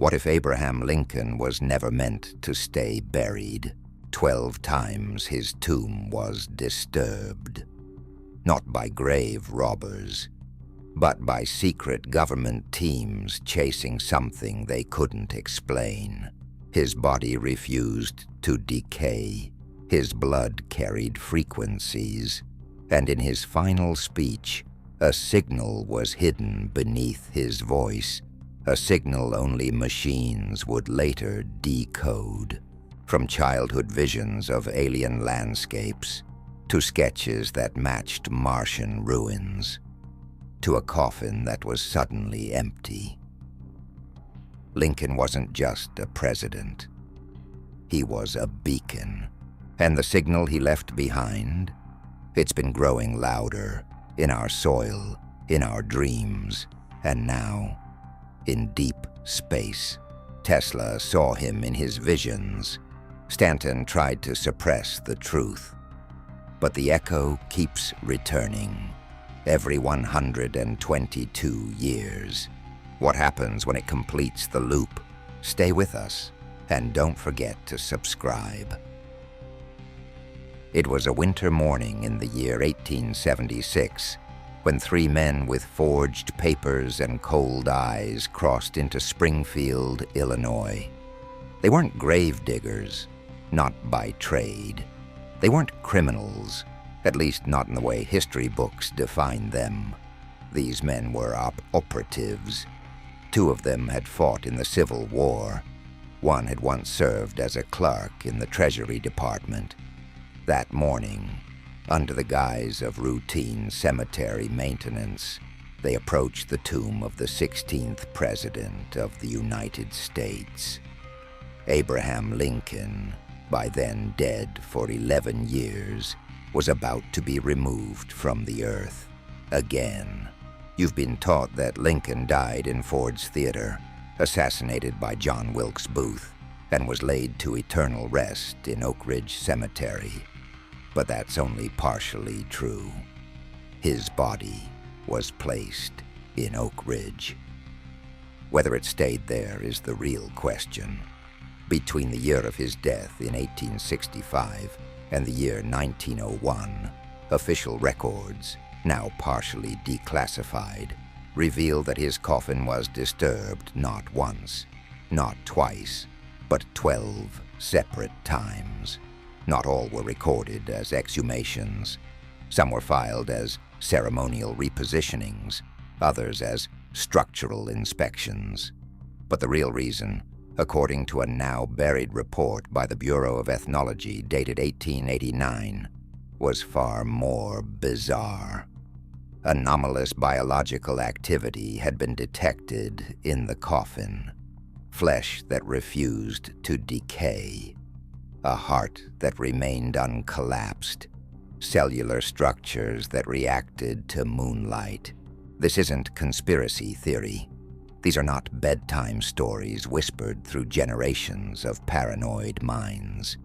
What if Abraham Lincoln was never meant to stay buried? 12 times his tomb was disturbed. Not by grave robbers, but by secret government teams chasing something they couldn't explain. His body refused to decay. His blood carried frequencies, and in his final speech, a signal was hidden beneath his voice, a signal only machines would later decode. From childhood visions of alien landscapes, to sketches that matched Martian ruins, to a coffin that was suddenly empty. Lincoln wasn't just a president. He was a beacon. And the signal he left behind, it's been growing louder in our soil, in our dreams, and now in deep space. Tesla saw him in his visions. Stanton tried to suppress the truth. But the echo keeps returning every 122 years. What happens when it completes the loop? Stay with us, and don't forget to subscribe. It was a winter morning in the year 1876 when 3 men with forged papers and cold eyes crossed into Springfield, Illinois. They weren't grave diggers, not by trade. They weren't criminals, at least not in the way history books define them. These men were operatives. 2 of them had fought in the Civil War. One had once served as a clerk in the Treasury Department. That morning, under the guise of routine cemetery maintenance, they approached the tomb of the 16th President of the United States. Abraham Lincoln, by then dead for 11 years, was about to be removed from the earth. Again. You've been taught that Lincoln died in Ford's Theater, assassinated by John Wilkes Booth, and was laid to eternal rest in Oak Ridge Cemetery. But that's only partially true. His body was placed in Oak Ridge. Whether it stayed there is the real question. Between the year of his death in 1865 and the year 1901, official records, now partially declassified, reveal that his coffin was disturbed not once, not twice, but 12 separate times. Not all were recorded as exhumations. Some were filed as ceremonial repositionings, others as structural inspections. But the real reason, according to a now-buried report by the Bureau of Ethnology dated 1889, was far more bizarre. Anomalous biological activity had been detected in the coffin. Flesh that refused to decay. A heart that remained uncollapsed. Cellular structures that reacted to moonlight. This isn't conspiracy theory. These are not bedtime stories whispered through generations of paranoid minds.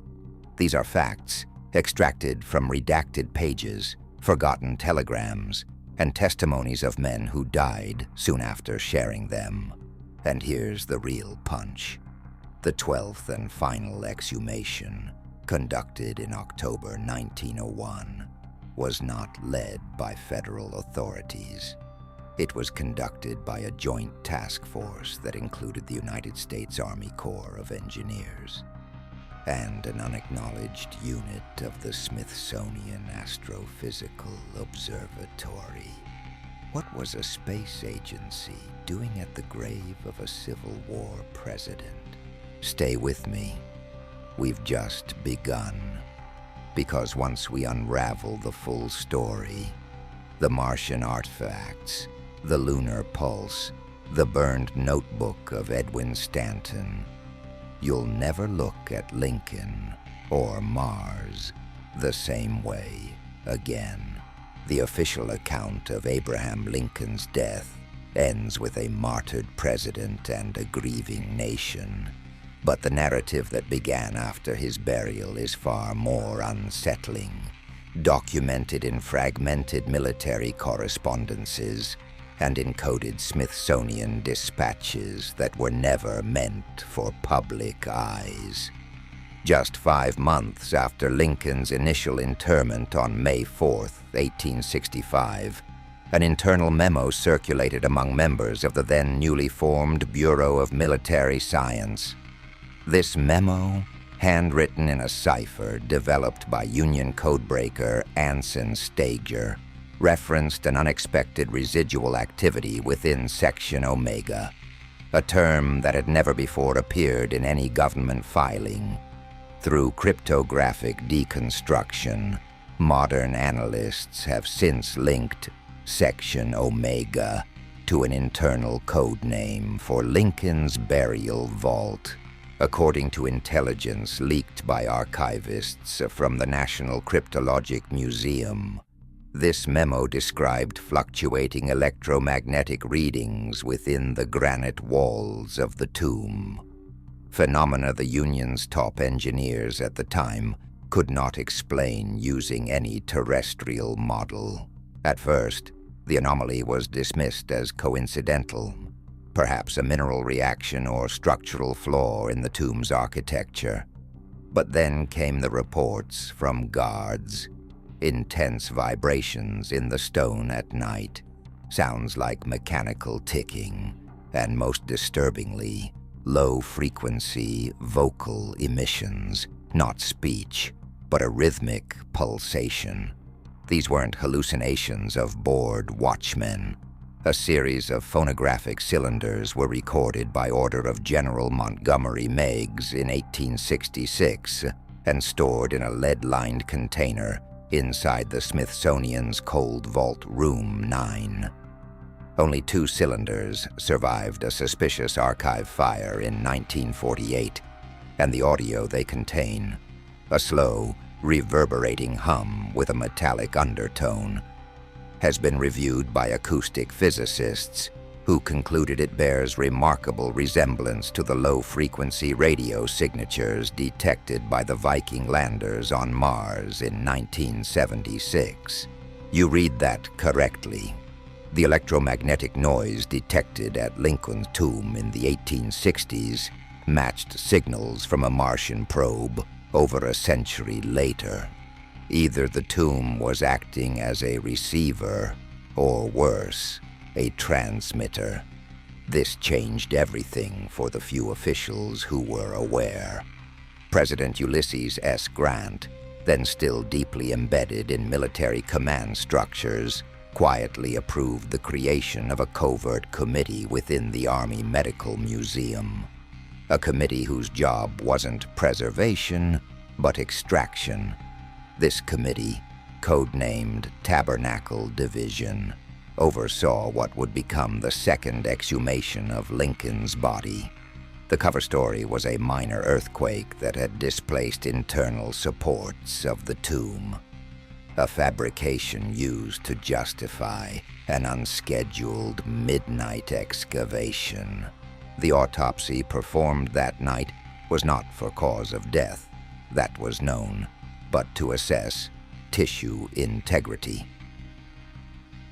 These are facts extracted from redacted pages, forgotten telegrams, and testimonies of men who died soon after sharing them. And here's the real punch. The 12th and final exhumation, conducted in October 1901, was not led by federal authorities. It was conducted by a joint task force that included the United States Army Corps of Engineers and an unacknowledged unit of the Smithsonian Astrophysical Observatory. What was a space agency doing at the grave of a Civil War president? Stay with me. We've just begun. Because once we unravel the full story, the Martian artifacts, the lunar pulse, the burned notebook of Edwin Stanton, you'll never look at Lincoln or Mars the same way again. The official account of Abraham Lincoln's death ends with a martyred president and a grieving nation. But the narrative that began after his burial is far more unsettling. Documented in fragmented military correspondences, and encoded Smithsonian dispatches that were never meant for public eyes. Just 5 months after Lincoln's initial interment on May 4, 1865, an internal memo circulated among members of the then newly formed Bureau of Military Science. This memo, handwritten in a cipher developed by Union codebreaker Anson Stager, referenced an unexpected residual activity within Section Omega, a term that had never before appeared in any government filing. Through cryptographic deconstruction, modern analysts have since linked Section Omega to an internal code name for Lincoln's burial vault. According to intelligence leaked by archivists from the National Cryptologic Museum, this memo described fluctuating electromagnetic readings within the granite walls of the tomb. Phenomena the Union's top engineers at the time could not explain using any terrestrial model. At first, the anomaly was dismissed as coincidental, perhaps a mineral reaction or structural flaw in the tomb's architecture. But then came the reports from guards. Intense vibrations in the stone at night, sounds like mechanical ticking, and most disturbingly, low-frequency vocal emissions, not speech, but a rhythmic pulsation. These weren't hallucinations of bored watchmen. A series of phonographic cylinders were recorded by order of General Montgomery Meigs in 1866 and stored in a lead-lined container inside the Smithsonian's Cold Vault Room 9. Only 2 cylinders survived a suspicious archive fire in 1948, and the audio they contain, a slow, reverberating hum with a metallic undertone, has been reviewed by acoustic physicists who concluded it bears remarkable resemblance to the low-frequency radio signatures detected by the Viking landers on Mars in 1976. You read that correctly. The electromagnetic noise detected at Lincoln's tomb in the 1860s matched signals from a Martian probe over a century later. Either the tomb was acting as a receiver, or worse, a transmitter. This changed everything for the few officials who were aware. President Ulysses S. Grant, then still deeply embedded in military command structures, quietly approved the creation of a covert committee within the Army Medical Museum. A committee whose job wasn't preservation, but extraction. This committee, codenamed Tabernacle Division, oversaw what would become the second exhumation of Lincoln's body. The cover story was a minor earthquake that had displaced internal supports of the tomb, a fabrication used to justify an unscheduled midnight excavation. The autopsy performed that night was not for cause of death, that was known, but to assess tissue integrity.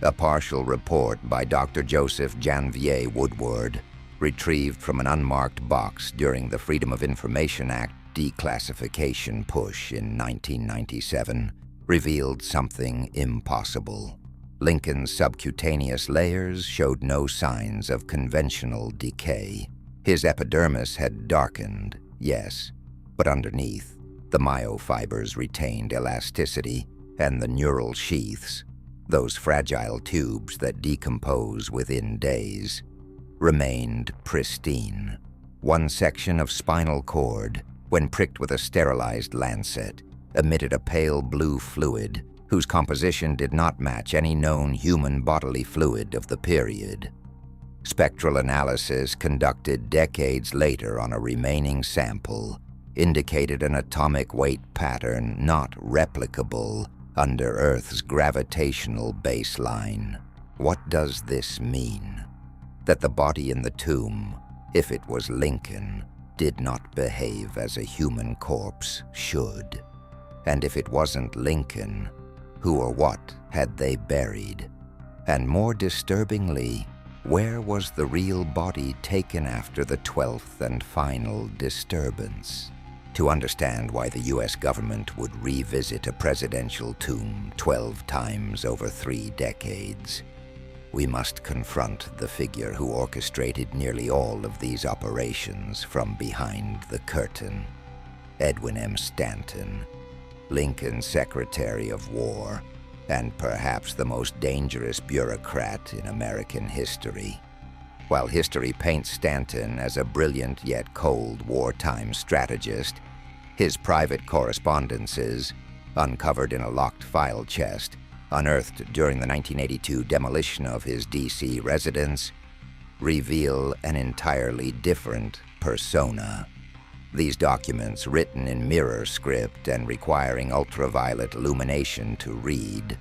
A partial report by Dr. Joseph Janvier Woodward, retrieved from an unmarked box during the Freedom of Information Act declassification push in 1997, revealed something impossible. Lincoln's subcutaneous layers showed no signs of conventional decay. His epidermis had darkened, yes, but underneath, the myofibers retained elasticity, and the neural sheaths, those fragile tubes that decompose within days, remained pristine. One section of spinal cord, when pricked with a sterilized lancet, emitted a pale blue fluid whose composition did not match any known human bodily fluid of the period. Spectral analysis conducted decades later on a remaining sample indicated an atomic weight pattern not replicable under Earth's gravitational baseline. What does this mean? That the body in the tomb, if it was Lincoln, did not behave as a human corpse should. And if it wasn't Lincoln, who or what had they buried? And more disturbingly, where was the real body taken after the 12th and final disturbance? To understand why the US government would revisit a presidential tomb 12 times over 3 decades, we must confront the figure who orchestrated nearly all of these operations from behind the curtain. Edwin M. Stanton, Lincoln's Secretary of War, and perhaps the most dangerous bureaucrat in American history. While history paints Stanton as a brilliant yet cold wartime strategist, his private correspondences, uncovered in a locked file chest, unearthed during the 1982 demolition of his D.C. residence, reveal an entirely different persona. These documents, written in mirror script and requiring ultraviolet illumination to read,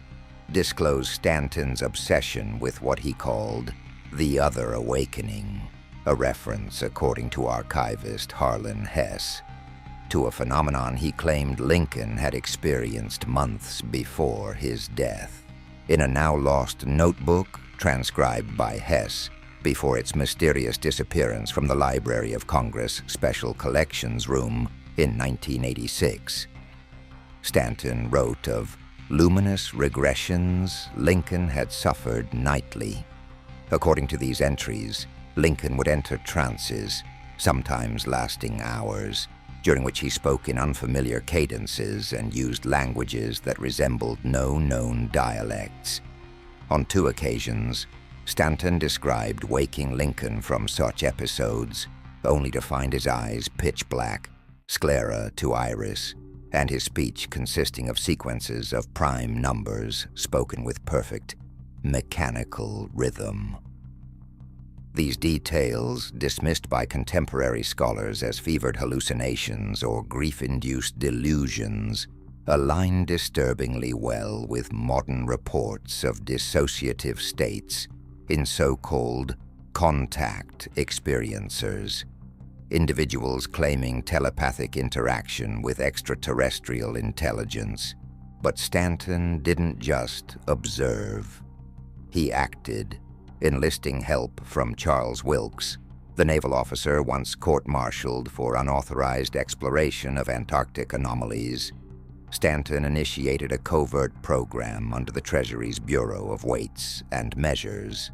disclose Stanton's obsession with what he called the other awakening, a reference, according to archivist Harlan Hess, to a phenomenon he claimed Lincoln had experienced months before his death. In a now-lost notebook transcribed by Hess before its mysterious disappearance from the Library of Congress Special Collections Room in 1986, Stanton wrote of luminous regressions Lincoln had suffered nightly. According to these entries, Lincoln would enter trances, sometimes lasting hours, during which he spoke in unfamiliar cadences and used languages that resembled no known dialects. On 2 occasions, Stanton described waking Lincoln from such episodes, only to find his eyes pitch black, sclera to iris, and his speech consisting of sequences of prime numbers spoken with perfect, mechanical rhythm. These details, dismissed by contemporary scholars as fevered hallucinations or grief-induced delusions, align disturbingly well with modern reports of dissociative states in so-called contact experiencers, individuals claiming telepathic interaction with extraterrestrial intelligence. But Stanton didn't just observe. He acted, enlisting help from Charles Wilkes, the naval officer once court-martialed for unauthorized exploration of Antarctic anomalies. Stanton initiated a covert program under the Treasury's Bureau of Weights and Measures.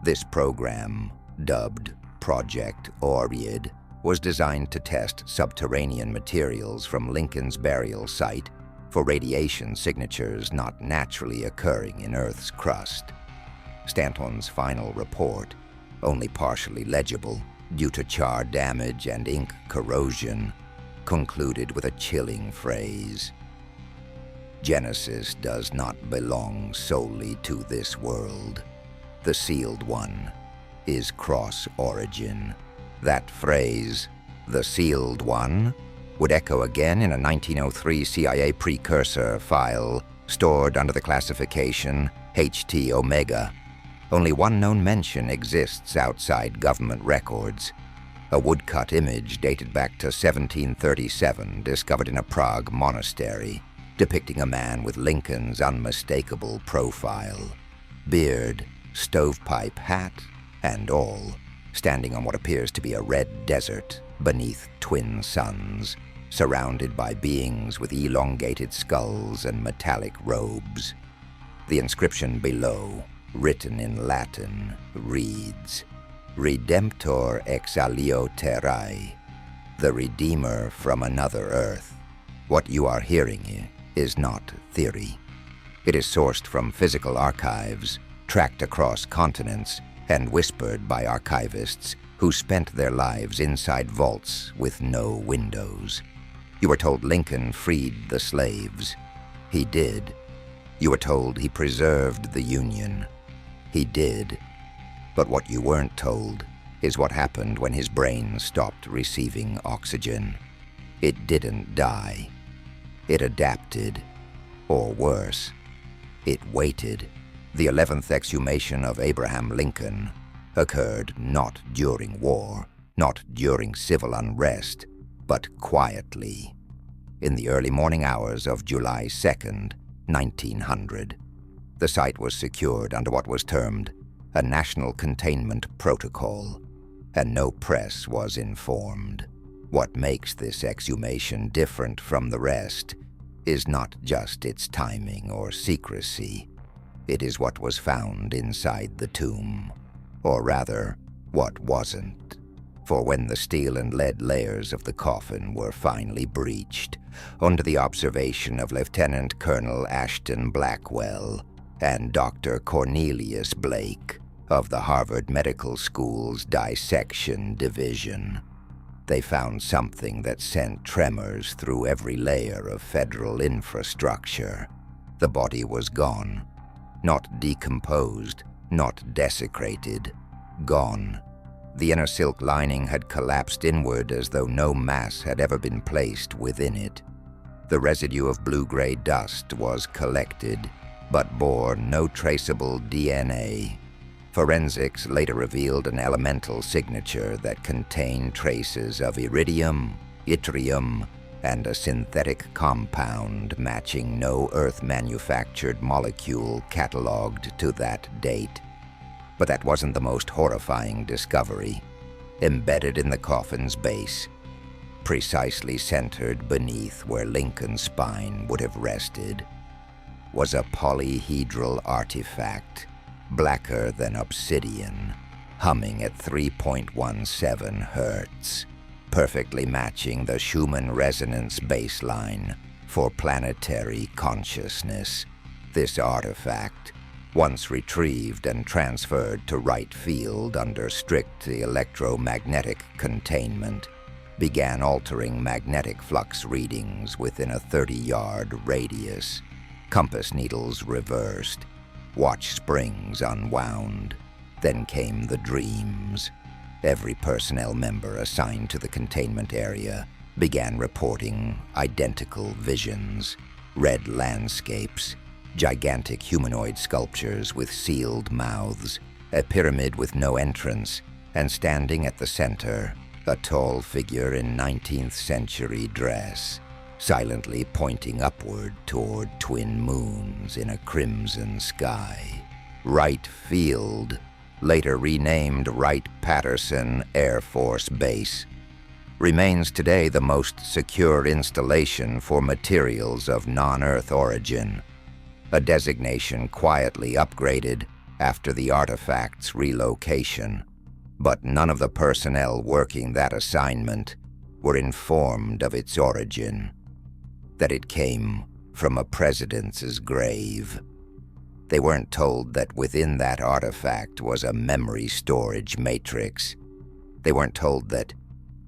This program, dubbed Project Oryid, was designed to test subterranean materials from Lincoln's burial site for radiation signatures not naturally occurring in Earth's crust. Stanton's final report, only partially legible due to char damage and ink corrosion, concluded with a chilling phrase: "Genesis does not belong solely to this world. The sealed one is cross-origin." That phrase, "the sealed one," would echo again in a 1903 CIA precursor file stored under the classification HT Omega. Only one known mention exists outside government records: a woodcut image dated back to 1737 discovered in a Prague monastery, depicting a man with Lincoln's unmistakable profile, beard, stovepipe hat, and all, standing on what appears to be a red desert beneath twin suns, surrounded by beings with elongated skulls and metallic robes. The inscription below, written in Latin, reads, "Redemptor ex alio terrae," the Redeemer from another Earth. What you are hearing here is not theory. It is sourced from physical archives, tracked across continents, and whispered by archivists who spent their lives inside vaults with no windows. You were told Lincoln freed the slaves. He did. You were told he preserved the Union. He did. But what you weren't told is what happened when his brain stopped receiving oxygen. It didn't die. It adapted. Or worse, it waited. The 11th exhumation of Abraham Lincoln occurred not during war, not during civil unrest, but quietly, in the early morning hours of July 2nd, 1900. The site was secured under what was termed a national containment protocol, and no press was informed. What makes this exhumation different from the rest is not just its timing or secrecy. It is what was found inside the tomb, or rather, what wasn't. For when the steel and lead layers of the coffin were finally breached, under the observation of Lieutenant Colonel Ashton Blackwell and Dr. Cornelius Blake of the Harvard Medical School's Dissection Division, they found something that sent tremors through every layer of federal infrastructure. The body was gone. Not decomposed, not desecrated. Gone. The inner silk lining had collapsed inward as though no mass had ever been placed within it. The residue of blue-gray dust was collected, but bore no traceable DNA. Forensics later revealed an elemental signature that contained traces of iridium, yttrium, and a synthetic compound matching no Earth-manufactured molecule cataloged to that date. But that wasn't the most horrifying discovery. Embedded in the coffin's base, precisely centered beneath where Lincoln's spine would have rested, was a polyhedral artifact, blacker than obsidian, humming at 3.17 hertz, perfectly matching the Schumann resonance baseline for planetary consciousness. This artifact, once retrieved and transferred to right field under strict electromagnetic containment, began altering magnetic flux readings within a 30-yard radius. Compass needles reversed, watch springs unwound. Then came the dreams. Every personnel member assigned to the containment area began reporting identical visions: red landscapes, gigantic humanoid sculptures with sealed mouths, a pyramid with no entrance, and standing at the center, a tall figure in 19th century dress, silently pointing upward toward twin moons in a crimson sky. Wright Field, later renamed Wright-Patterson Air Force Base, remains today the most secure installation for materials of non-Earth origin, a designation quietly upgraded after the artifact's relocation. But none of the personnel working that assignment were informed of its origin, that it came from a president's grave. They weren't told that within that artifact was a memory storage matrix. They weren't told that,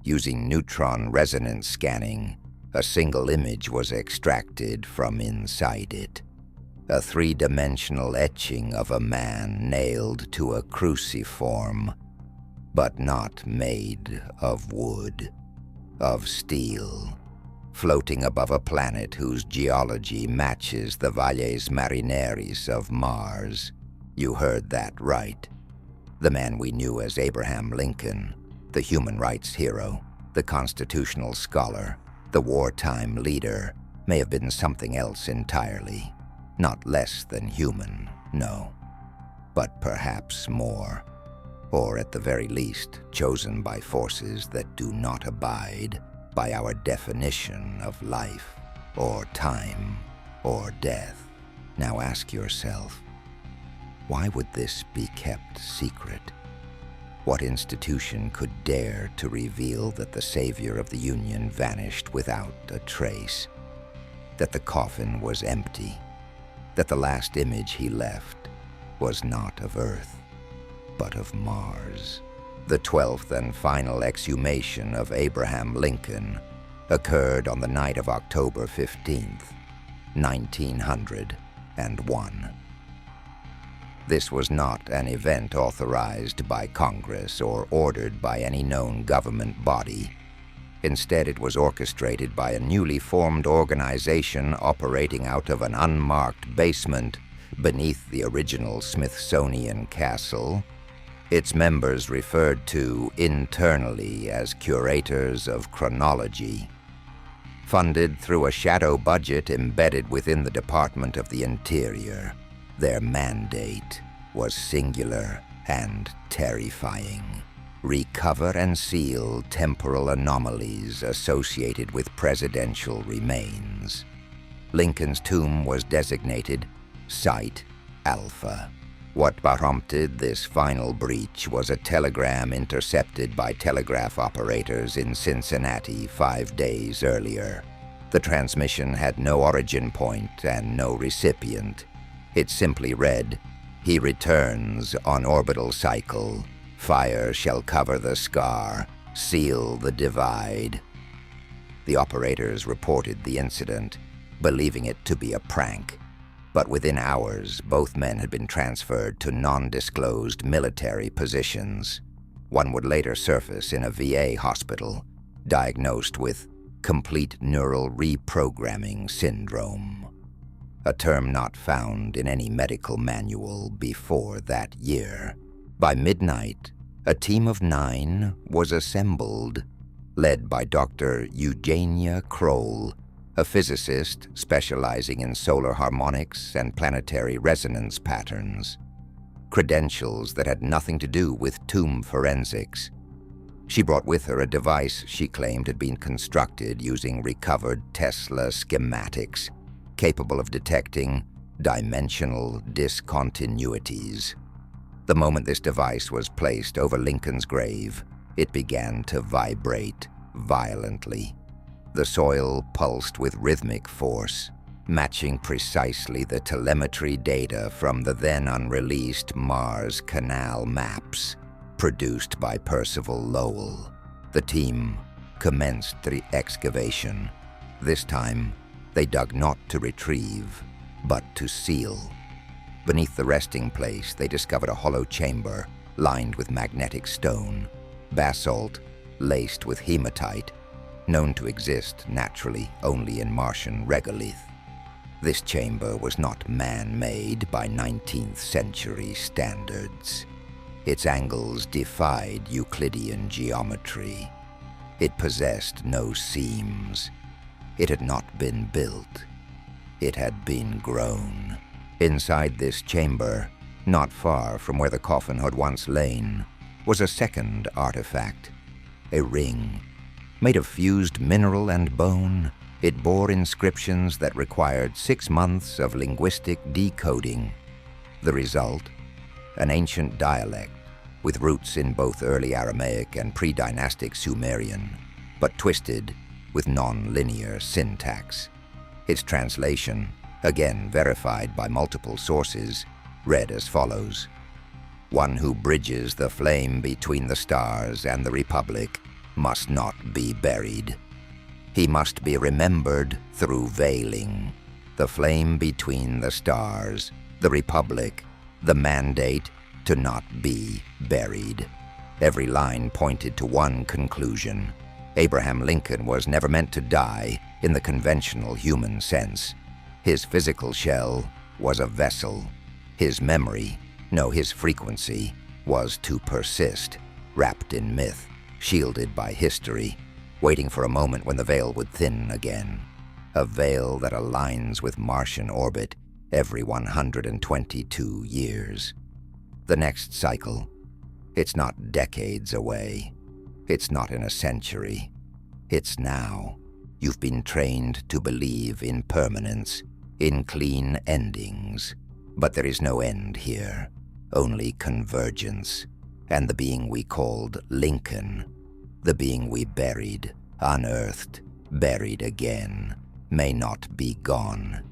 using neutron resonance scanning, a single image was extracted from inside it. A three-dimensional etching of a man nailed to a cruciform, but not made of wood, of steel, floating above a planet whose geology matches the Valles Marineris of Mars. You heard that right. The man we knew as Abraham Lincoln, the human rights hero, the constitutional scholar, the wartime leader, may have been something else entirely. Not less than human, no, but perhaps more. Or at the very least, chosen by forces that do not abide by our definition of life, or time, or death. Now ask yourself, why would this be kept secret? What institution could dare to reveal that the savior of the Union vanished without a trace? That the coffin was empty? That the last image he left was not of Earth, but of Mars? The 12th and final exhumation of Abraham Lincoln occurred on the night of October 15th, 1901. This was not an event authorized by Congress or ordered by any known government body. Instead, it was orchestrated by a newly formed organization operating out of an unmarked basement beneath the original Smithsonian castle. Its members referred to internally as Curators of Chronology. Funded through a shadow budget embedded within the Department of the Interior, Their mandate was singular and terrifying. Recover and seal temporal anomalies associated with presidential remains. Lincoln's tomb was designated Site Alpha. What prompted this final breach was a telegram intercepted by telegraph operators in Cincinnati 5 days earlier. The transmission had no origin point and no recipient. It simply read, "He returns on orbital cycle. Fire shall cover the scar, seal the divide." The operators reported the incident, believing it to be a prank. But within hours, both men had been transferred to non-disclosed military positions. One would later surface in a VA hospital, diagnosed with complete neural reprogramming syndrome, a term not found in any medical manual before that year. By midnight, a team of 9 was assembled, led by Dr. Eugenia Kroll, a physicist specializing in solar harmonics and planetary resonance patterns, credentials that had nothing to do with tomb forensics. She brought with her a device she claimed had been constructed using recovered Tesla schematics, capable of detecting dimensional discontinuities. The moment this device was placed over Lincoln's grave, it began to vibrate violently. The soil pulsed with rhythmic force, matching precisely the telemetry data from the then unreleased Mars Canal maps produced by Percival Lowell. The team commenced the excavation. This time, they dug not to retrieve, but to seal. Beneath the resting place, they discovered a hollow chamber lined with magnetic stone, basalt laced with hematite, known to exist naturally only in Martian regolith. This chamber was not man-made by 19th century standards. Its angles defied Euclidean geometry. It possessed no seams. It had not been built. It had been grown. Inside this chamber, not far from where the coffin had once lain, was a second artifact, a ring. Made of fused mineral and bone, it bore inscriptions that required 6 months of linguistic decoding. The result? An ancient dialect with roots in both early Aramaic and pre-dynastic Sumerian, but twisted with non-linear syntax. Its translation, again verified by multiple sources, read as follows: "One who bridges the flame between the stars and the Republic must not be buried. He must be remembered through veiling. The flame between the stars, the Republic, the mandate to not be buried." Every line pointed to one conclusion. Abraham Lincoln was never meant to die in the conventional human sense. His physical shell was a vessel. His memory, no, his frequency, was to persist, wrapped in myth, shielded by history, waiting for a moment when the veil would thin again. A veil that aligns with Martian orbit every 122 years. The next cycle, it's not decades away. It's not in a century. It's now. You've been trained to believe in permanence, in clean endings. But there is no end here, only convergence. And the being we called Lincoln, the being we buried, unearthed, buried again, may not be gone.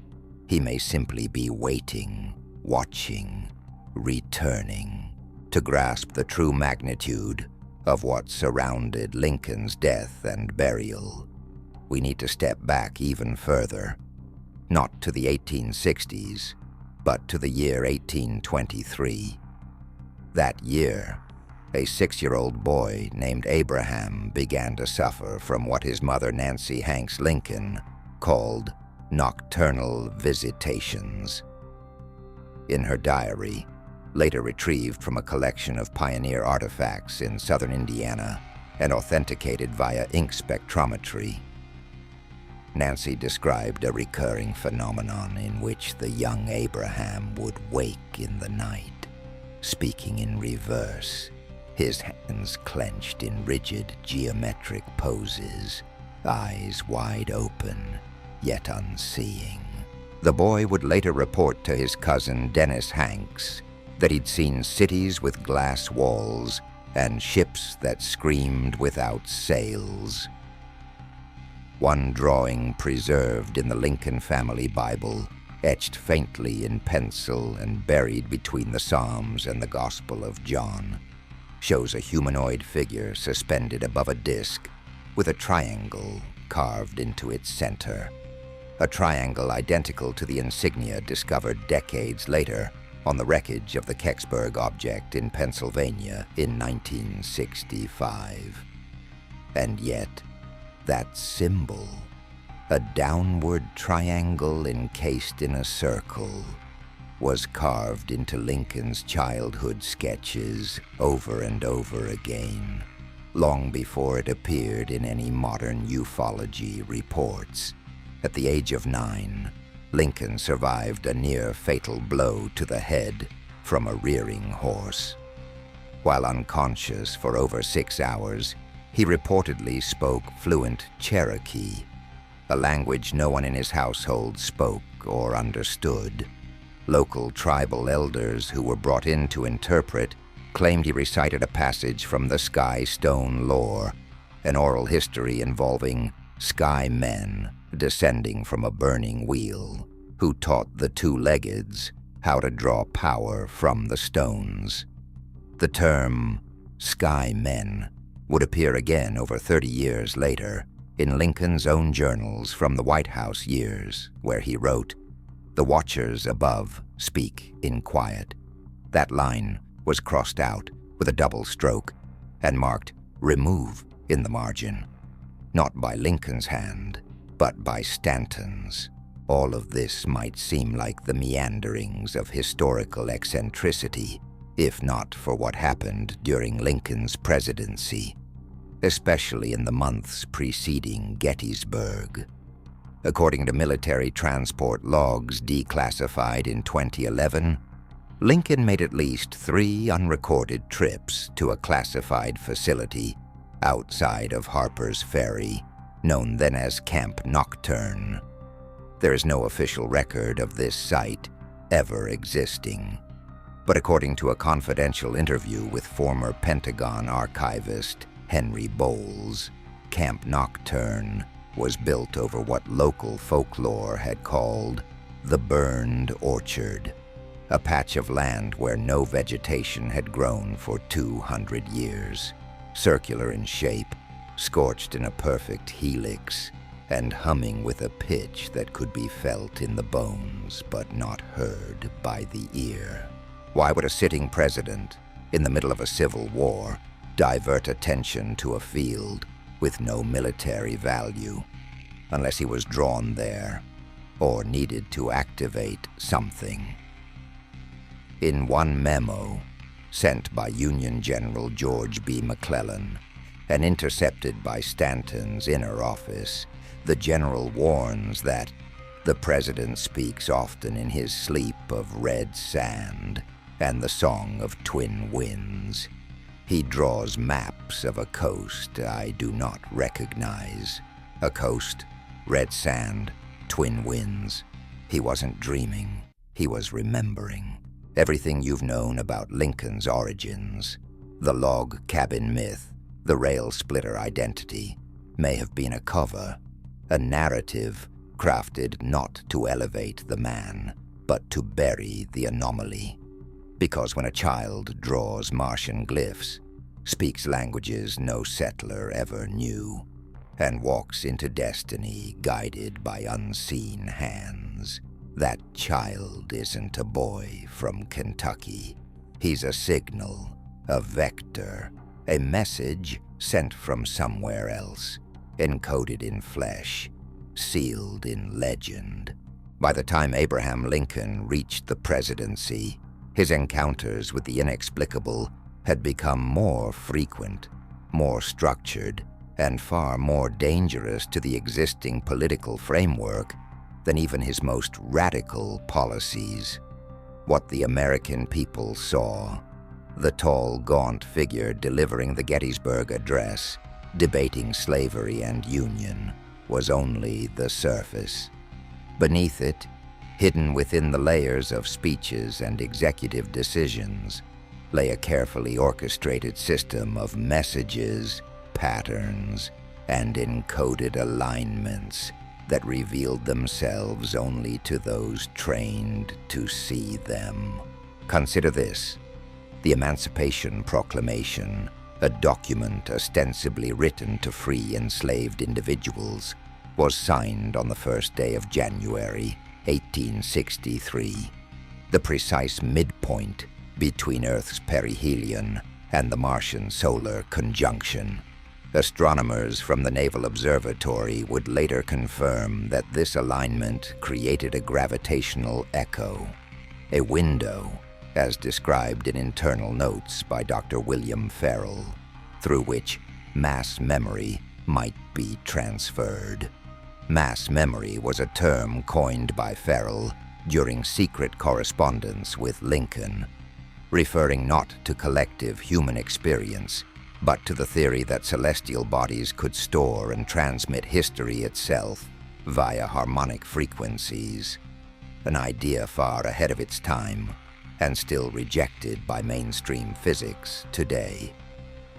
He may simply be waiting, watching, returning, to grasp the true magnitude of what surrounded Lincoln's death and burial. We need to step back even further, not to the 1860s, but to the year 1823. That year, a 6-year-old boy named Abraham began to suffer from what his mother, Nancy Hanks Lincoln, called nocturnal visitations. In her diary, later retrieved from a collection of pioneer artifacts in southern Indiana and authenticated via ink spectrometry, Nancy described a recurring phenomenon in which the young Abraham would wake in the night, speaking in reverse, his hands clenched in rigid geometric poses, eyes wide open, yet unseeing. The boy would later report to his cousin Dennis Hanks that he'd seen cities with glass walls and ships that screamed without sails. One drawing preserved in the Lincoln family Bible, etched faintly in pencil and buried between the Psalms and the Gospel of John, shows a humanoid figure suspended above a disc with a triangle carved into its center. A triangle identical to the insignia discovered decades later on the wreckage of the Kecksburg object in Pennsylvania in 1965. And yet, that symbol, a downward triangle encased in a circle, was carved into Lincoln's childhood sketches over and over again, long before it appeared in any modern ufology reports. At the age of 9, Lincoln survived a near-fatal blow to the head from a rearing horse. While unconscious for over 6 hours, he reportedly spoke fluent Cherokee, a language no one in his household spoke or understood. Local tribal elders who were brought in to interpret claimed he recited a passage from the Sky Stone lore, an oral history involving sky men descending from a burning wheel, who taught the two-leggeds how to draw power from the stones. The term sky men would appear again over 30 years later in Lincoln's own journals from the White House years, where he wrote, "The watchers above speak in quiet." That line was crossed out with a double stroke and marked "remove" in the margin, not by Lincoln's hand, but by Stanton's. All of this might seem like the meanderings of historical eccentricity, if not for what happened during Lincoln's presidency, especially in the months preceding Gettysburg. According to military transport logs declassified in 2011, Lincoln made at least 3 unrecorded trips to a classified facility outside of Harper's Ferry, known then as Camp Nocturne. There is no official record of this site ever existing, but according to a confidential interview with former Pentagon archivist Henry Bowles, Camp Nocturne was built over what local folklore had called the Burned Orchard, a patch of land where no vegetation had grown for 200 years, circular in shape, scorched in a perfect helix, and humming with a pitch that could be felt in the bones but not heard by the ear. Why would a sitting president, in the middle of a civil war, divert attention to a field with no military value, unless he was drawn there or needed to activate something? In one memo, sent by Union General George B. McClellan and intercepted by Stanton's inner office, the general warns that the president speaks often in his sleep of red sand and the song of twin winds. He draws maps of a coast I do not recognize. A coast, red sand, twin winds. He wasn't dreaming. He was remembering. Everything you've known about Lincoln's origins, the log cabin myth, the rail splitter identity, may have been a cover, a narrative crafted not to elevate the man, but to bury the anomaly. Because when a child draws Martian glyphs, speaks languages no settler ever knew, and walks into destiny guided by unseen hands, that child isn't a boy from Kentucky. He's a signal, a vector, a message sent from somewhere else, encoded in flesh, sealed in legend. By the time Abraham Lincoln reached the presidency, his encounters with the inexplicable had become more frequent, more structured, and far more dangerous to the existing political framework than even his most radical policies. What the American people saw, the tall, gaunt figure delivering the Gettysburg Address, debating slavery and union, was only the surface. Beneath it, hidden within the layers of speeches and executive decisions, lay a carefully orchestrated system of messages, patterns, and encoded alignments that revealed themselves only to those trained to see them. Consider this: the Emancipation Proclamation, a document ostensibly written to free enslaved individuals, was signed on the first day of January, 1863, the precise midpoint between Earth's perihelion and the Martian solar conjunction. Astronomers from the Naval Observatory would later confirm that this alignment created a gravitational echo, a window, as described in internal notes by Dr. William Ferrell, through which mass memory might be transferred. Mass memory was a term coined by Ferrell during secret correspondence with Lincoln, referring not to collective human experience, but to the theory that celestial bodies could store and transmit history itself via harmonic frequencies, an idea far ahead of its time and still rejected by mainstream physics today.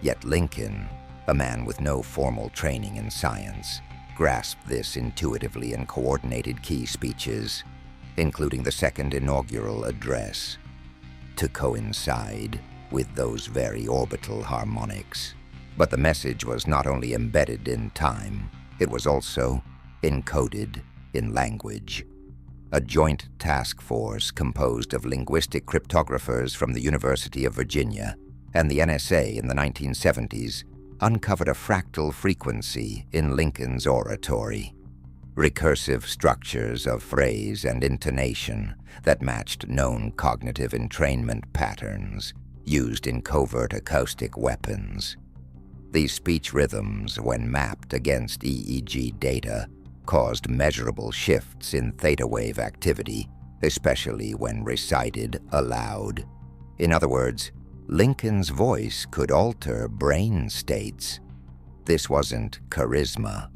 Yet Lincoln, a man with no formal training in science, grasped this intuitively in coordinated key speeches, including the second inaugural address, to coincide with those very orbital harmonics. But the message was not only embedded in time, it was also encoded in language. A joint task force composed of linguistic cryptographers from the University of Virginia and the NSA in the 1970s uncovered a fractal frequency in Lincoln's oratory, recursive structures of phrase and intonation that matched known cognitive entrainment patterns used in covert acoustic weapons. These speech rhythms, when mapped against EEG data, caused measurable shifts in theta wave activity, especially when recited aloud. In other words, Lincoln's voice could alter brain states. This wasn't charisma.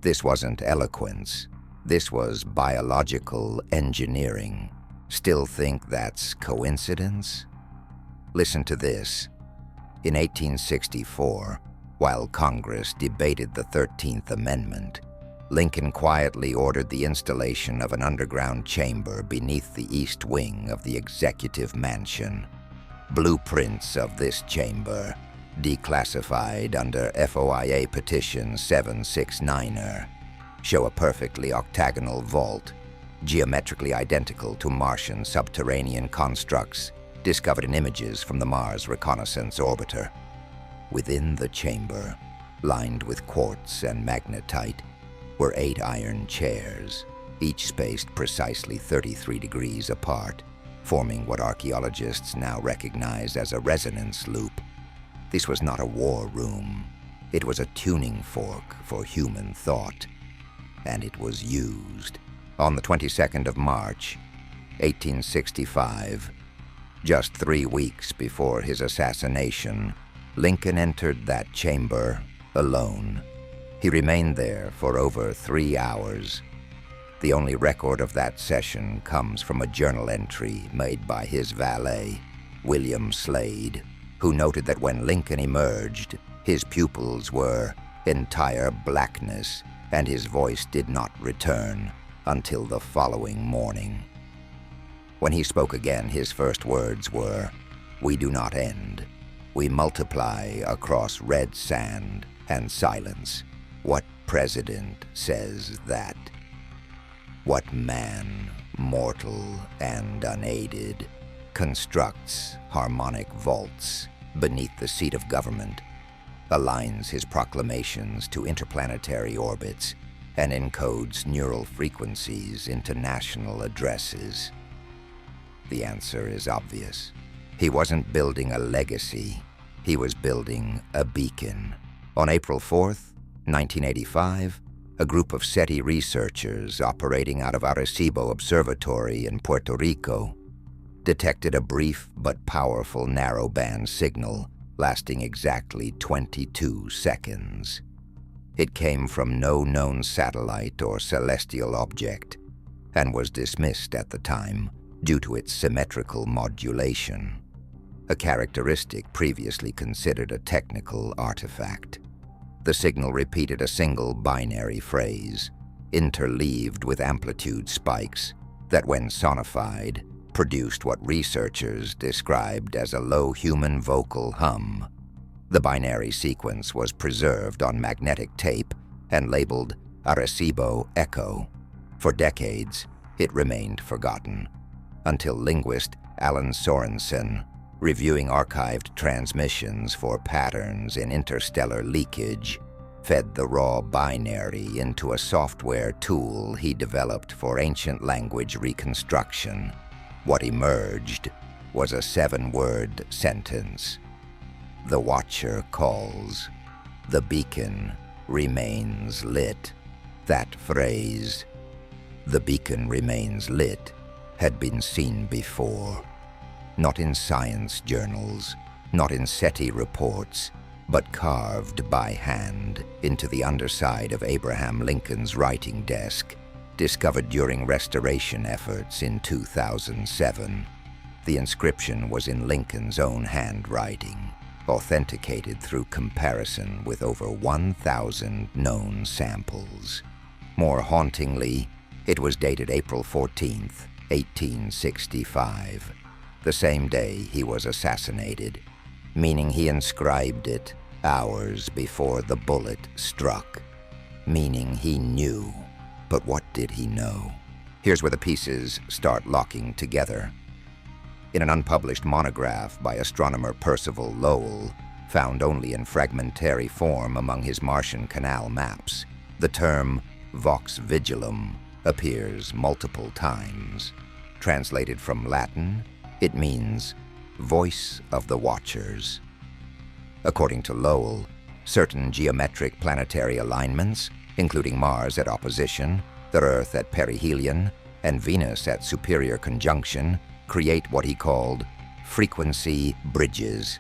This wasn't eloquence. This was biological engineering. Still think that's coincidence? Listen to this. In 1864, while Congress debated the 13th Amendment, Lincoln quietly ordered the installation of an underground chamber beneath the east wing of the Executive Mansion. Blueprints of this chamber, declassified under FOIA Petition 769er, show a perfectly octagonal vault, geometrically identical to Martian subterranean constructs discovered in images from the Mars Reconnaissance Orbiter. Within the chamber, lined with quartz and magnetite, were 8 iron chairs, each spaced precisely 33 degrees apart, forming what archaeologists now recognize as a resonance loop. This was not a war room. It was a tuning fork for human thought, and it was used. On the 22nd of March, 1865, just 3 weeks before his assassination, Lincoln entered that chamber alone. He remained there for over 3 hours. The only record of that session comes from a journal entry made by his valet, William Slade, who noted that when Lincoln emerged, his pupils were entire blackness, and his voice did not return until the following morning. When he spoke again, his first words were, "We do not end. We multiply across red sand and silence. What president says that? What man, mortal and unaided, constructs harmonic vaults beneath the seat of government, aligns his proclamations to interplanetary orbits, and encodes neural frequencies into national addresses?" The answer is obvious. He wasn't building a legacy. He was building a beacon. On April 4th, 1985, a group of SETI researchers operating out of Arecibo Observatory in Puerto Rico detected a brief but powerful narrowband signal lasting exactly 22 seconds. It came from no known satellite or celestial object and was dismissed at the time due to its symmetrical modulation, a characteristic previously considered a technical artifact. The signal repeated a single binary phrase, interleaved with amplitude spikes that, when sonified, produced what researchers described as a low human vocal hum. The binary sequence was preserved on magnetic tape and labeled Arecibo Echo. For decades, it remained forgotten, until linguist Alan Sorensen, reviewing archived transmissions for patterns in interstellar leakage, fed the raw binary into a software tool he developed for ancient language reconstruction. What emerged was a 7-word sentence. The Watcher calls. The beacon remains lit. That phrase, "The beacon remains lit," had been seen before. Not in science journals, not in SETI reports, but carved by hand into the underside of Abraham Lincoln's writing desk, discovered during restoration efforts in 2007. The inscription was in Lincoln's own handwriting, authenticated through comparison with over 1,000 known samples. More hauntingly, it was dated April 14th, 1865, the same day he was assassinated, meaning he inscribed it hours before the bullet struck, meaning he knew. But what did he know? Here's where the pieces start locking together. In an unpublished monograph by astronomer Percival Lowell, found only in fragmentary form among his Martian canal maps, the term vox vigilum appears multiple times. Translated from Latin, it means voice of the watchers. According to Lowell, certain geometric planetary alignments, including Mars at opposition, the Earth at perihelion, and Venus at superior conjunction, create what he called frequency bridges.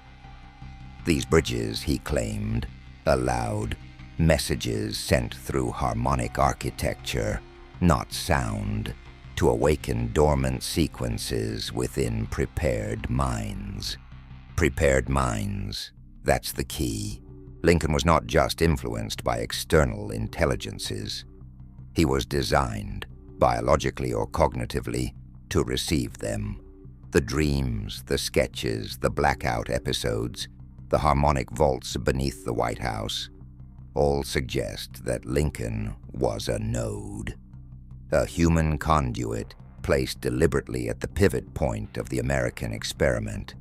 These bridges, he claimed, allowed messages sent through harmonic architecture, not sound, to awaken dormant sequences within prepared minds. Prepared minds, that's the key. Lincoln was not just influenced by external intelligences. He was designed, biologically or cognitively, to receive them. The dreams, the sketches, the blackout episodes, the harmonic vaults beneath the White House, all suggest that Lincoln was a node. A human conduit placed deliberately at the pivot point of the American experiment.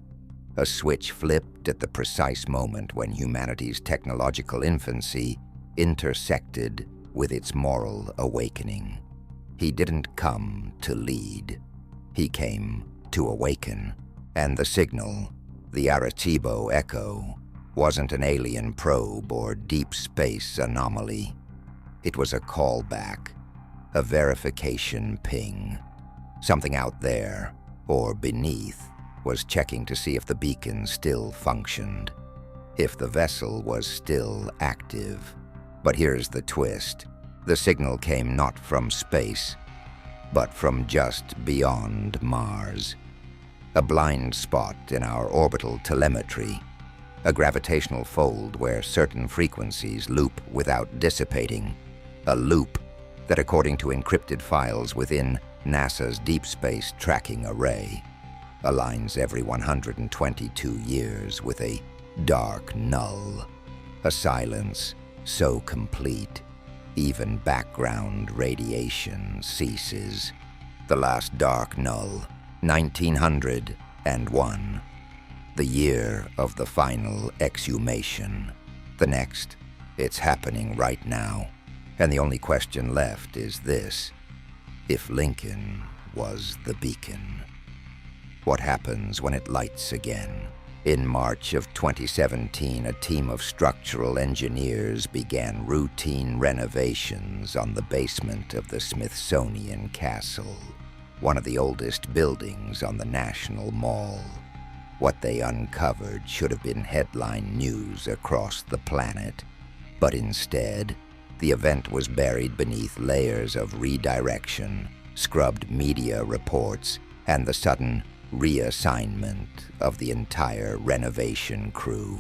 A switch flipped at the precise moment when humanity's technological infancy intersected with its moral awakening. He didn't come to lead. He came to awaken. And the signal, the Arecibo Echo, wasn't an alien probe or deep space anomaly. It was a callback, a verification ping. Something out there, or beneath, was checking to see if the beacon still functioned, if the vessel was still active. But here's the twist. The signal came not from space, but from just beyond Mars. A blind spot in our orbital telemetry, a gravitational fold where certain frequencies loop without dissipating, a loop that, according to encrypted files within NASA's Deep Space Tracking Array, aligns every 122 years with a dark null, a silence so complete, even background radiation ceases. The last dark null, 1901, the year of the final exhumation. The next, it's happening right now, and the only question left is this: if Lincoln was the beacon, what happens when it lights again? In March of 2017, a team of structural engineers began routine renovations on the basement of the Smithsonian Castle, one of the oldest buildings on the National Mall. What they uncovered should have been headline news across the planet, but instead, the event was buried beneath layers of redirection, scrubbed media reports, and the sudden reassignment of the entire renovation crew.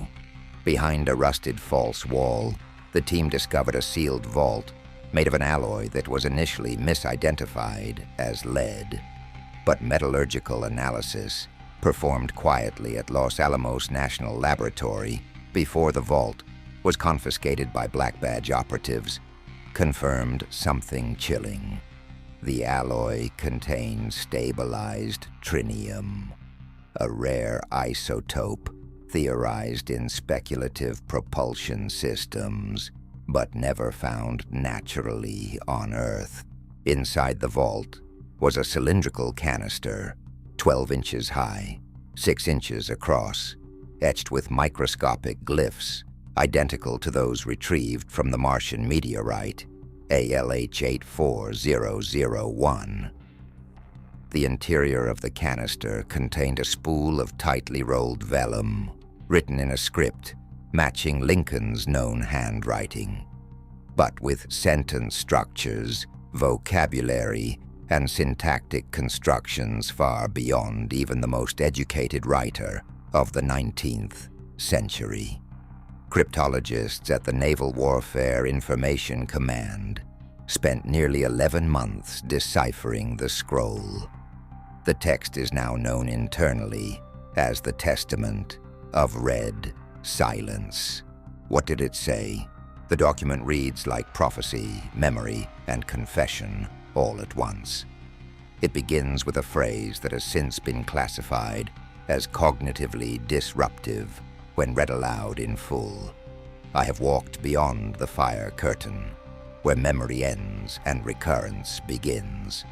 Behind a rusted false wall, the team discovered a sealed vault made of an alloy that was initially misidentified as lead. But metallurgical analysis, performed quietly at Los Alamos National Laboratory before the vault was confiscated by Black Badge operatives, confirmed something chilling. The alloy contains stabilized trinium, a rare isotope theorized in speculative propulsion systems, but never found naturally on Earth. Inside the vault was a cylindrical canister, 12 inches high, 6 inches across, etched with microscopic glyphs identical to those retrieved from the Martian meteorite, ALH 84001. The interior of the canister contained a spool of tightly rolled vellum, written in a script matching Lincoln's known handwriting, but with sentence structures, vocabulary, and syntactic constructions far beyond even the most educated writer of the 19th century. Cryptologists at the Naval Warfare Information Command spent nearly 11 months deciphering the scroll. The text is now known internally as the Testament of Red Silence. What did it say? The document reads like prophecy, memory, and confession all at once. It begins with a phrase that has since been classified as cognitively disruptive when read aloud in full. I have walked beyond the fire curtain, where memory ends and recurrence begins.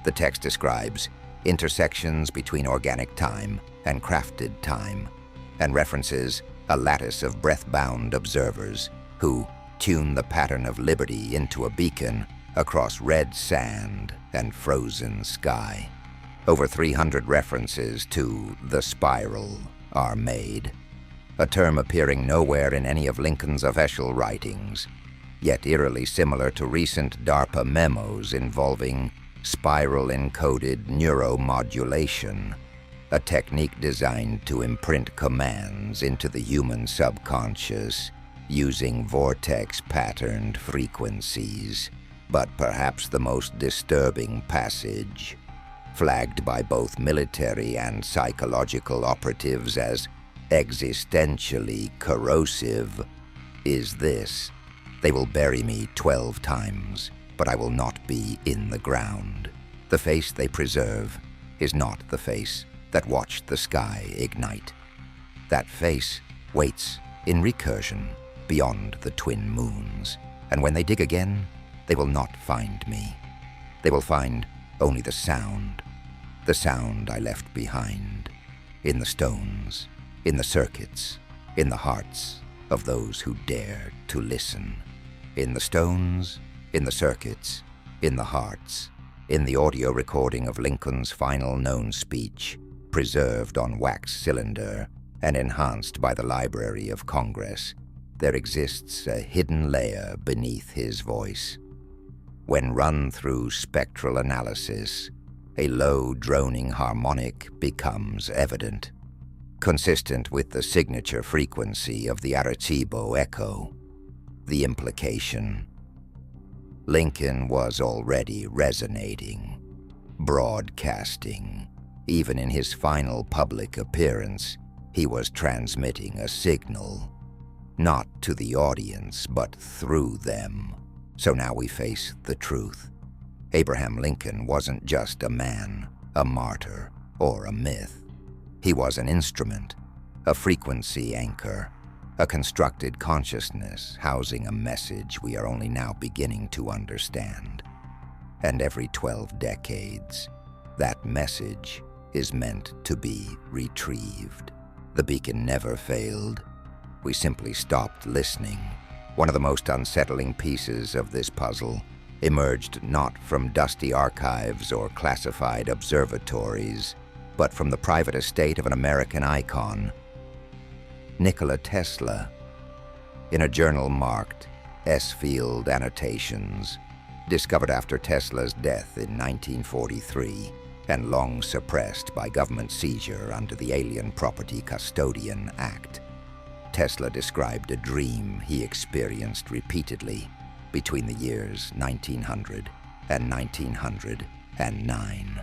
The text describes intersections between organic time and crafted time, and references a lattice of breath-bound observers who tune the pattern of liberty into a beacon across red sand and frozen sky. Over 300 references to the spiral are made, a term appearing nowhere in any of Lincoln's official writings, yet eerily similar to recent DARPA memos involving spiral-encoded neuromodulation, a technique designed to imprint commands into the human subconscious using vortex-patterned frequencies. But perhaps the most disturbing passage, flagged by both military and psychological operatives as existentially corrosive, is this: they will bury me 12 times, but I will not be in the ground. The face they preserve is not the face that watched the sky ignite. That face waits in recursion beyond the twin moons, and when they dig again, they will not find me. They will find only the sound I left behind, in the stones, in the circuits, in the hearts of those who dare to listen. In the stones, in the circuits, in the hearts, in the audio recording of Lincoln's final known speech, preserved on wax cylinder and enhanced by the Library of Congress, there exists a hidden layer beneath his voice. When run through spectral analysis, a low droning harmonic becomes evident, consistent with the signature frequency of the Arecibo echo. The implication: Lincoln was already resonating, broadcasting. Even in his final public appearance, he was transmitting a signal, not to the audience, but through them. So now we face the truth. Abraham Lincoln wasn't just a man, a martyr, or a myth. He was an instrument, a frequency anchor, a constructed consciousness housing a message we are only now beginning to understand. And every 12 decades, that message is meant to be retrieved. The beacon never failed. We simply stopped listening. One of the most unsettling pieces of this puzzle emerged not from dusty archives or classified observatories, but from the private estate of an American icon, Nikola Tesla. In a journal marked S. Field Annotations, discovered after Tesla's death in 1943 and long suppressed by government seizure under the Alien Property Custodian Act, Tesla described a dream he experienced repeatedly between the years 1900 and 1909.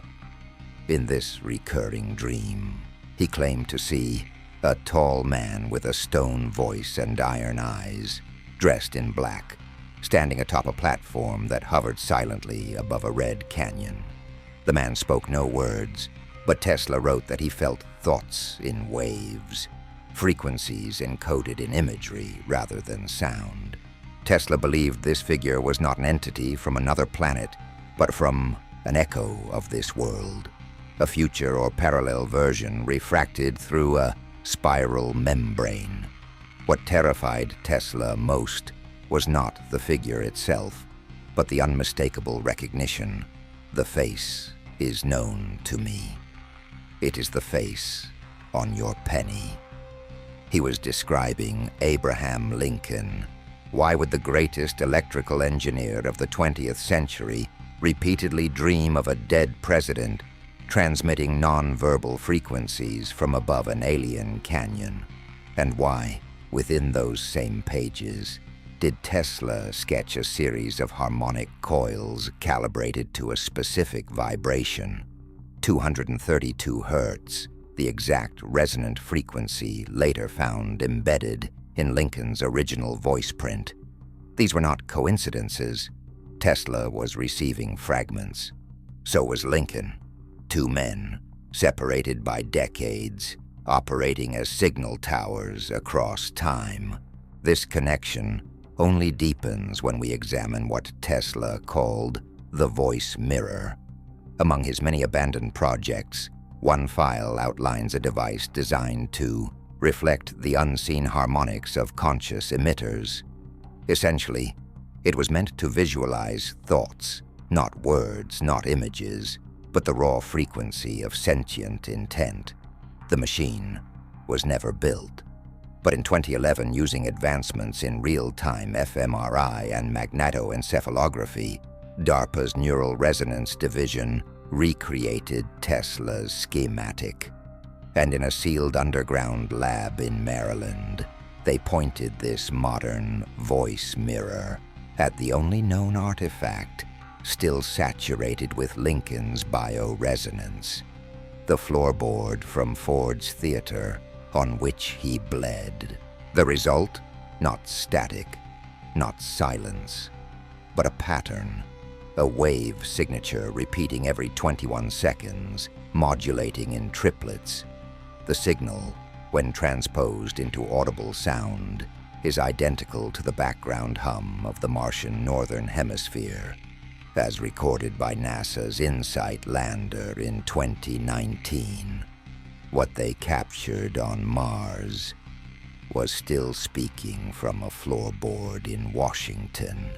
In this recurring dream, he claimed to see a tall man with a stone voice and iron eyes, dressed in black, standing atop a platform that hovered silently above a red canyon. The man spoke no words, but Tesla wrote that he felt thoughts in waves, frequencies encoded in imagery rather than sound. Tesla believed this figure was not an entity from another planet, but from an echo of this world, a future or parallel version refracted through a spiral membrane. What terrified Tesla most was not the figure itself, but the unmistakable recognition. The face is known to me. It is the face on your penny. He was describing Abraham Lincoln. Why would the greatest electrical engineer of the 20th century repeatedly dream of a dead president transmitting non-verbal frequencies from above an alien canyon? And why, within those same pages, did Tesla sketch a series of harmonic coils calibrated to a specific vibration, 232 hertz, the exact resonant frequency later found embedded in Lincoln's original voice print? These were not coincidences. Tesla was receiving fragments. So was Lincoln. Two men, separated by decades, operating as signal towers across time. This connection only deepens when we examine what Tesla called the voice mirror. Among his many abandoned projects, one file outlines a device designed to reflect the unseen harmonics of conscious emitters. Essentially, it was meant to visualize thoughts, not words, not images, but the raw frequency of sentient intent. The machine was never built. But in 2011, using advancements in real-time fMRI and magnetoencephalography, DARPA's Neural Resonance Division recreated Tesla's schematic. And in a sealed underground lab in Maryland, they pointed this modern voice mirror at the only known artifact still saturated with Lincoln's bioresonance, the floorboard from Ford's theater on which he bled. The result? Not static, not silence, but a pattern, a wave signature repeating every 21 seconds, modulating in triplets. The signal, when transposed into audible sound, is identical to the background hum of the Martian Northern Hemisphere, as recorded by NASA's InSight lander in 2019. What they captured on Mars was still speaking from a floorboard in Washington.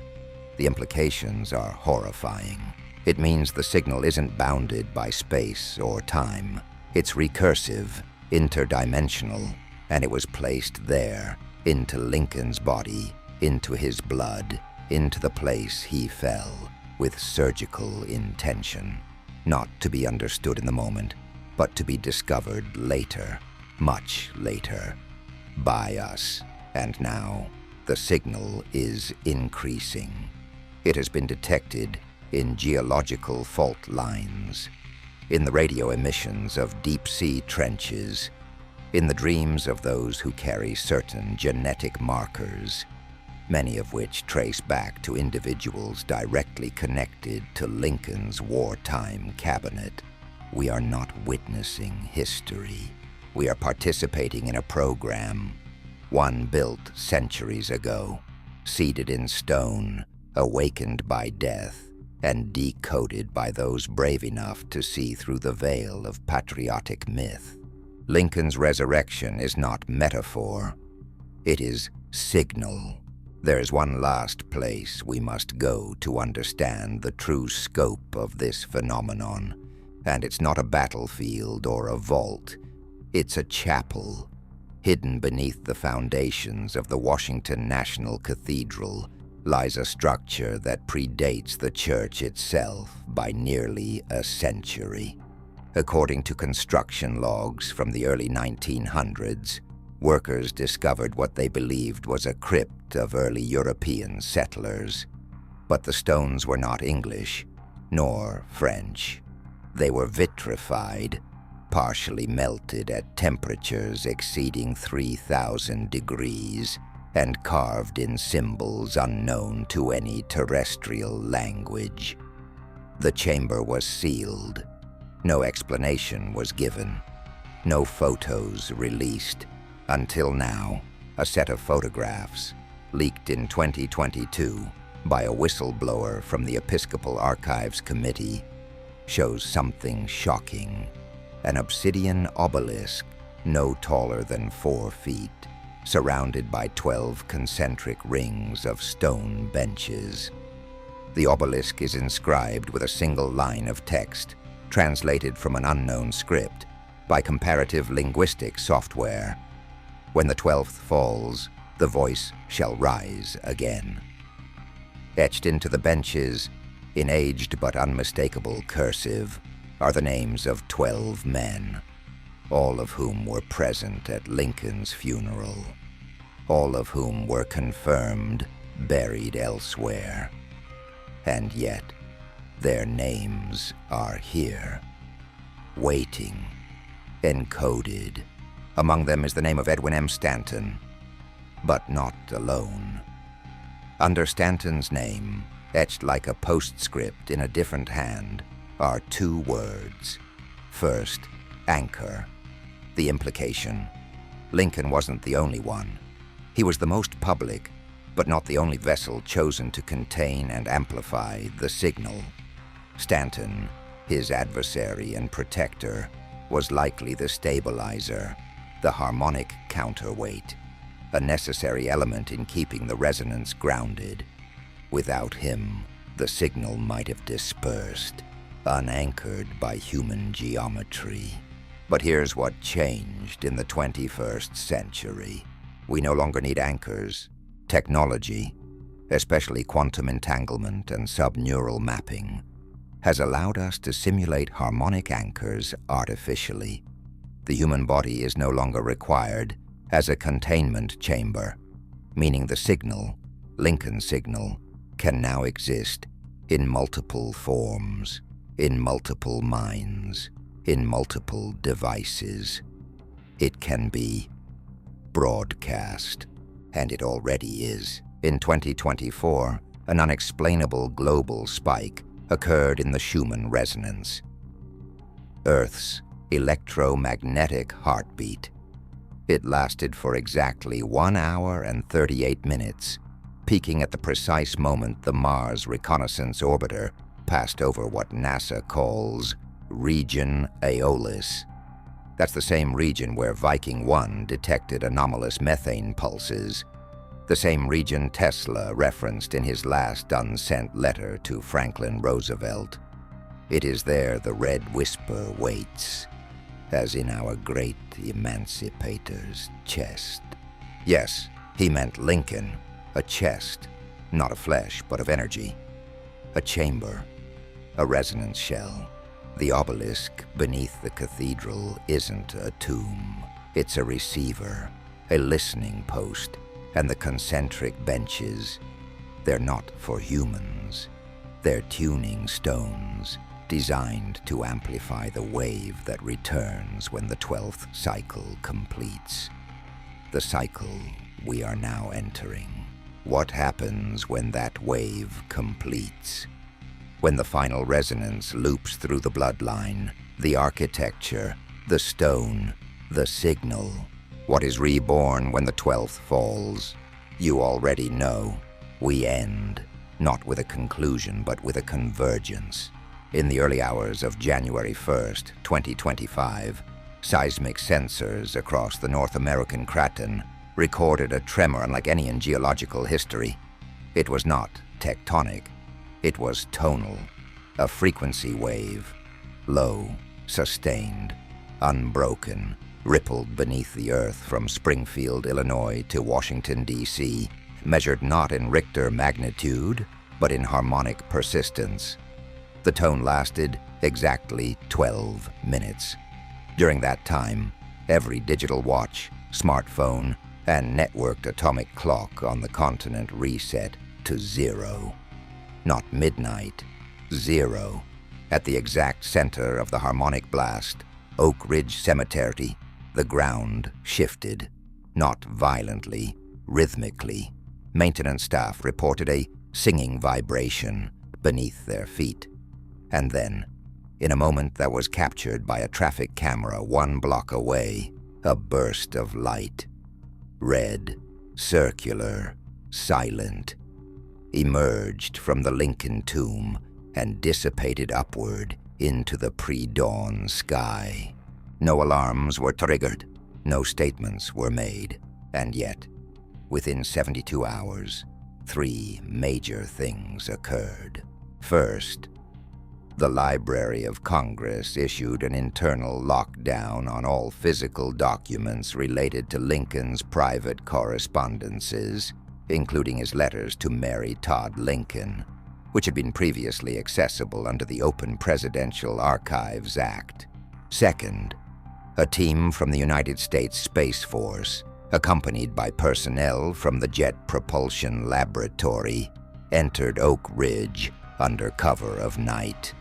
The implications are horrifying. It means the signal isn't bounded by space or time. It's recursive, interdimensional, and it was placed there, into Lincoln's body, into his blood, into the place he fell, with surgical intention, not to be understood in the moment, but to be discovered later, much later, by us. And now, the signal is increasing. It has been detected in geological fault lines, in the radio emissions of deep-sea trenches, in the dreams of those who carry certain genetic markers, many of which trace back to individuals directly connected to Lincoln's wartime cabinet. We are not witnessing history. We are participating in a program, one built centuries ago, seated in stone, awakened by death, and decoded by those brave enough to see through the veil of patriotic myth. Lincoln's resurrection is not metaphor. It is signal. There's one last place we must go to understand the true scope of this phenomenon, and it's not a battlefield or a vault. It's a chapel, hidden beneath the foundations of the Washington National Cathedral lies a structure that predates the church itself by nearly a century. According to construction logs from the early 1900s, workers discovered what they believed was a crypt of early European settlers. But the stones were not English, nor French. They were vitrified, partially melted at temperatures exceeding 3,000 degrees, and carved in symbols unknown to any terrestrial language. The chamber was sealed. No explanation was given. No photos released. Until now, a set of photographs, leaked in 2022 by a whistleblower from the Episcopal Archives Committee, shows something shocking. An obsidian obelisk, no taller than 4 feet, surrounded by 12 concentric rings of stone benches. The obelisk is inscribed with a single line of text, translated from an unknown script by comparative linguistic software. When the 12th falls, the voice shall rise again. Etched into the benches, in aged but unmistakable cursive, are the names of 12 men, all of whom were present at Lincoln's funeral, all of whom were confirmed buried elsewhere. And yet, their names are here, waiting, encoded. Among them is the name of Edwin M. Stanton, but not alone. Under Stanton's name, etched like a postscript in a different hand, are 2 words. First, anchor. The implication: Lincoln wasn't the only one. He was the most public, but not the only vessel chosen to contain and amplify the signal. Stanton, his adversary and protector, was likely the stabilizer, the harmonic counterweight, a necessary element in keeping the resonance grounded. Without him, the signal might have dispersed, unanchored by human geometry. But here's what changed in the 21st century. We no longer need anchors. Technology, especially quantum entanglement and subneural mapping, has allowed us to simulate harmonic anchors artificially. The human body is no longer required as a containment chamber, meaning the signal, Lincoln's signal, can now exist in multiple forms, in multiple minds, in multiple devices. It can be broadcast, and it already is. In 2024, an unexplainable global spike occurred in the Schumann resonance, Earth's electromagnetic heartbeat. It lasted for exactly 1 hour and 38 minutes, peaking at the precise moment the Mars Reconnaissance Orbiter passed over what NASA calls Region Aeolis. That's the same region where Viking 1 detected anomalous methane pulses, the same region Tesla referenced in his last unsent letter to Franklin Roosevelt. It is there the Red Whisper waits, as in our great emancipator's chest. Yes, he meant Lincoln, a chest, not of flesh, but of energy. A chamber, a resonance shell. The obelisk beneath the cathedral isn't a tomb. It's a receiver, a listening post, and the concentric benches. They're not for humans. They're tuning stones, designed to amplify the wave that returns when the 12th cycle completes. The cycle we are now entering. What happens when that wave completes? When the final resonance loops through the bloodline, the architecture, the stone, the signal. What is reborn when the 12th falls? You already know. We end, not with a conclusion, but with a convergence. In the early hours of January 1st, 2025, Seismic sensors across the North American craton recorded a tremor unlike any in geological history. It was not tectonic. It was tonal, a frequency wave, low, sustained, unbroken, rippled beneath the earth from Springfield, Illinois to Washington, D.C., measured not in Richter magnitude, but in harmonic persistence. The tone lasted exactly 12 minutes. During that time, every digital watch, smartphone, and networked atomic clock on the continent reset to 0. Not midnight, 0. At the exact center of the harmonic blast, Oak Ridge Cemetery, the ground shifted, not violently, rhythmically. Maintenance staff reported a singing vibration beneath their feet. And then, in a moment that was captured by a traffic camera 1 block away, a burst of light. Red, circular, silent, emerged from the Lincoln tomb and dissipated upward into the pre-dawn sky. No alarms were triggered, no statements were made, and yet, within 72 hours, 3 major things occurred. First, the Library of Congress issued an internal lockdown on all physical documents related to Lincoln's private correspondences, including his letters to Mary Todd Lincoln, which had been previously accessible under the Open Presidential Archives Act. Second, a team from the United States Space Force, accompanied by personnel from the Jet Propulsion Laboratory, entered Oak Ridge under cover of night.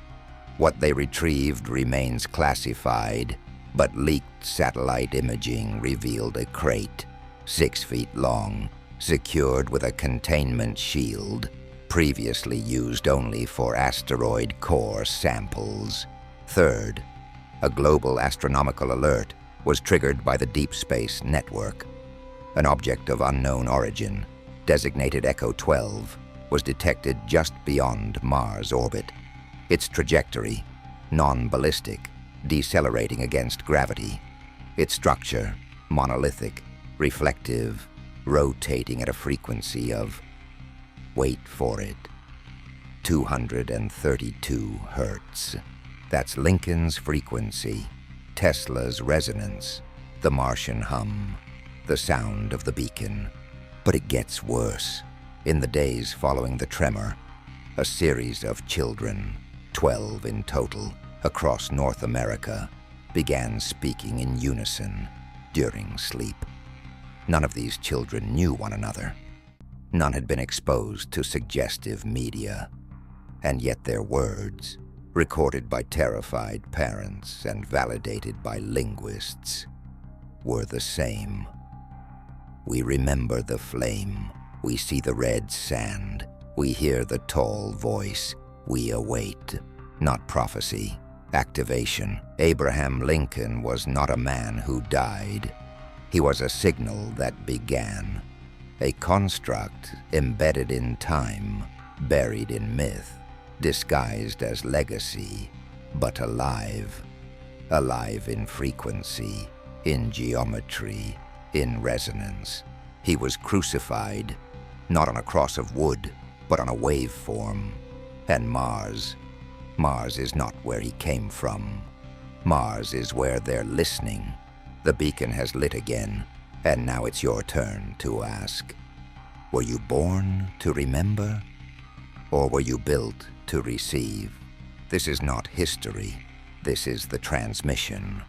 What they retrieved remains classified, but leaked satellite imaging revealed a crate, 6 feet long, secured with a containment shield, previously used only for asteroid core samples. Third, a global astronomical alert was triggered by the Deep Space Network. An object of unknown origin, designated Echo 12, was detected just beyond Mars' orbit. Its trajectory, non-ballistic, decelerating against gravity. Its structure, monolithic, reflective, rotating at a frequency of, wait for it, 232 hertz. That's Lincoln's frequency, Tesla's resonance, the Martian hum, the sound of the beacon. But it gets worse. In the days following the tremor, a series of children, 12 in total, across North America, began speaking in unison during sleep. None of these children knew one another. None had been exposed to suggestive media, and yet their words, recorded by terrified parents and validated by linguists, were the same. We remember the flame. We see the red sand. We hear the tall voice. We await. Not prophecy, activation. Abraham Lincoln was not a man who died. He was a signal that began. A construct embedded in time, buried in myth, disguised as legacy, but alive. Alive in frequency, in geometry, in resonance. He was crucified, not on a cross of wood, but on a waveform. And Mars is not where he came from. Mars is where they're listening. The beacon has lit again, and now it's your turn to ask, were you born to remember, or were you built to receive? This is not history. This is the transmission.